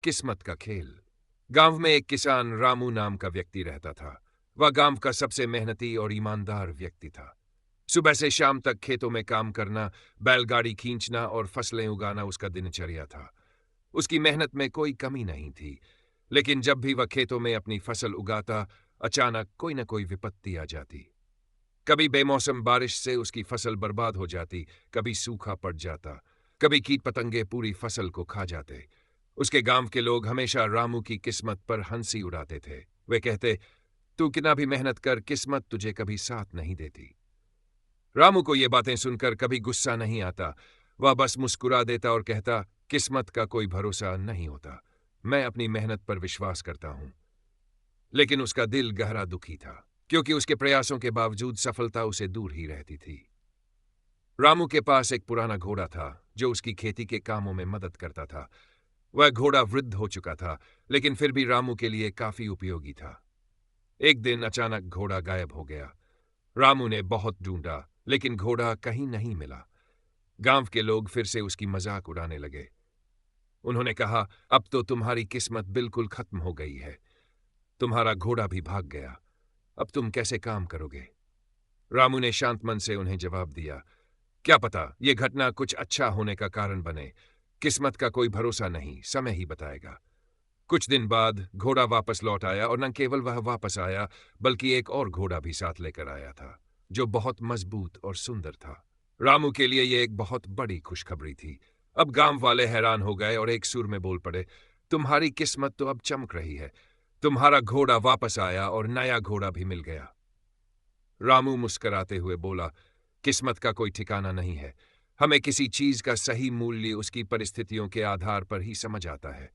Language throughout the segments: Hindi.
किस्मत का खेल। गांव में एक किसान रामू नाम का व्यक्ति रहता था। वह गांव का सबसे मेहनती और ईमानदार व्यक्ति था। सुबह से शाम तक खेतों में काम करना, बैलगाड़ी खींचना और फसलें उगाना उसका दिनचर्या था। उसकी मेहनत में कोई कमी नहीं थी, लेकिन जब भी वह खेतों में अपनी फसल उगाता, अचानक कोई न कोई विपत्ति आ जाती। कभी बेमौसम बारिश से उसकी फसल बर्बाद हो जाती, कभी सूखा पड़ जाता, कभी कीट पतंगे पूरी फसल को खा जाते। उसके गांव के लोग हमेशा रामू की किस्मत पर हंसी उड़ाते थे। वे कहते, तू कितना भी मेहनत कर, किस्मत तुझे कभी साथ नहीं देती। रामू को ये बातें सुनकर कभी गुस्सा नहीं आता। वह बस मुस्कुरा देता और कहता, किस्मत का कोई भरोसा नहीं होता, मैं अपनी मेहनत पर विश्वास करता हूं। लेकिन उसका दिल गहरा दुखी था, क्योंकि उसके प्रयासों के बावजूद सफलता उसे दूर ही रहती थी। रामू के पास एक पुराना घोड़ा था, जो उसकी खेती के कामों में मदद करता था। वह घोड़ा वृद्ध हो चुका था, लेकिन फिर भी रामू के लिए काफी उपयोगी था। एक दिन अचानक घोड़ा गायब हो गया। रामू ने बहुत ढूंढा, लेकिन घोड़ा कहीं नहीं मिला। गांव के लोग फिर से उसकी मजाक उड़ाने लगे। उन्होंने कहा, अब तो तुम्हारी किस्मत बिल्कुल खत्म हो गई है। तुम्हारा घोड़ा भी भाग गया। अब तुम कैसे काम करोगे? रामू ने शांत मन से उन्हें जवाब दिया, क्या पता ये घटना कुछ अच्छा होने का कारण बने। किस्मत का कोई भरोसा नहीं, समय ही बताएगा। कुछ दिन बाद घोड़ा वापस लौट आया, और न केवल वह वापस आया, बल्कि एक और घोड़ा भी साथ लेकर आया था, जो बहुत मजबूत और सुंदर था। रामू के लिए यह एक बहुत बड़ी खुशखबरी थी। अब गांव वाले हैरान हो गए और एक सुर में बोल पड़े, तुम्हारी किस्मत तो अब चमक रही है। तुम्हारा घोड़ा वापस आया और नया घोड़ा भी मिल गया। रामू मुस्कुराते हुए बोला, किस्मत का कोई ठिकाना नहीं है। हमें किसी चीज का सही मूल्य उसकी परिस्थितियों के आधार पर ही समझ आता है।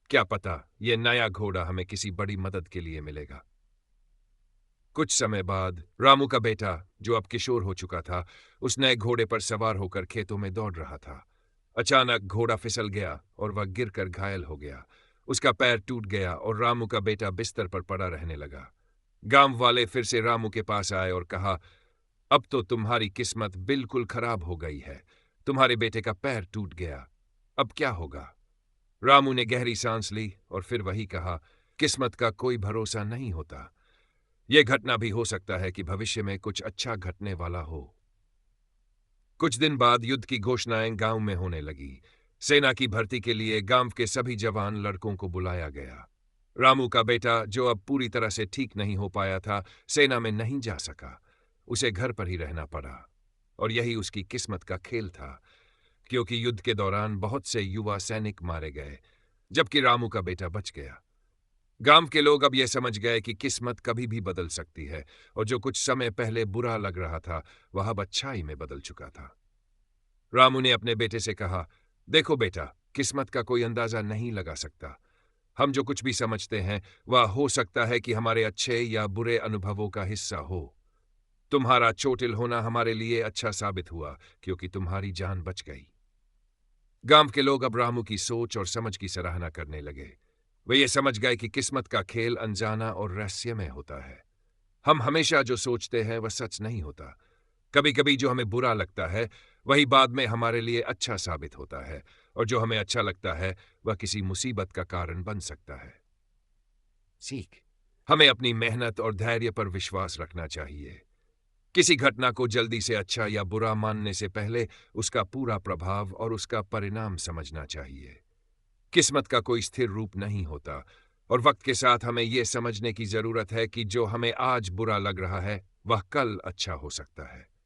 क्या पता ये नया घोड़ा हमें किसी बड़ी मदद के लिए मिलेगा। कुछ समय बाद रामू का बेटा, जो अब किशोर हो चुका था, उस नए घोड़े पर सवार होकर खेतों में दौड़ रहा था। अचानक घोड़ा फिसल गया और वह गिरकर घायल हो गया। उसका पैर टूट गया और रामू का बेटा बिस्तर पर पड़ा रहने लगा। गांव वाले फिर से रामू के पास आए और कहा, अब तो तुम्हारी किस्मत बिल्कुल खराब हो गई है। तुम्हारे बेटे का पैर टूट गया, अब क्या होगा? रामू ने गहरी सांस ली और फिर वही कहा, किस्मत का कोई भरोसा नहीं होता। यह घटना भी हो सकता है कि भविष्य में कुछ अच्छा घटने वाला हो। कुछ दिन बाद युद्ध की घोषणाएं गांव में होने लगी। सेना की भर्ती के लिए गांव के सभी जवान लड़कों को बुलाया गया। रामू का बेटा, जो अब पूरी तरह से ठीक नहीं हो पाया था, सेना में नहीं जा सका। उसे घर पर ही रहना पड़ा, और यही उसकी किस्मत का खेल था, क्योंकि युद्ध के दौरान बहुत से युवा सैनिक मारे गए, जबकि रामू का बेटा बच गया। गांव के लोग अब यह समझ गए कि किस्मत कभी भी बदल सकती है, और जो कुछ समय पहले बुरा लग रहा था, वह अब अच्छाई में बदल चुका था। रामू ने अपने बेटे से कहा, देखो बेटा, किस्मत का कोई अंदाजा नहीं लगा सकता। हम जो कुछ भी समझते हैं, वह हो सकता है कि हमारे अच्छे या बुरे अनुभवों का हिस्सा हो। तुम्हारा चोटिल होना हमारे लिए अच्छा साबित हुआ, क्योंकि तुम्हारी जान बच गई। गांव के लोग अब रामू की सोच और समझ की सराहना करने लगे। वे ये समझ गए कि किस्मत का खेल अनजाना और रहस्यमय होता है। हम हमेशा जो सोचते हैं वह सच नहीं होता। कभी कभी जो हमें बुरा लगता है, वही बाद में हमारे लिए अच्छा साबित होता है, और जो हमें अच्छा लगता है, वह किसी मुसीबत का कारण बन सकता है। सीख, हमें अपनी मेहनत और धैर्य पर विश्वास रखना चाहिए। किसी घटना को जल्दी से अच्छा या बुरा मानने से पहले उसका पूरा प्रभाव और उसका परिणाम समझना चाहिए। किस्मत का कोई स्थिर रूप नहीं होता, और वक्त के साथ हमें यह समझने की जरूरत है कि जो हमें आज बुरा लग रहा है, वह कल अच्छा हो सकता है।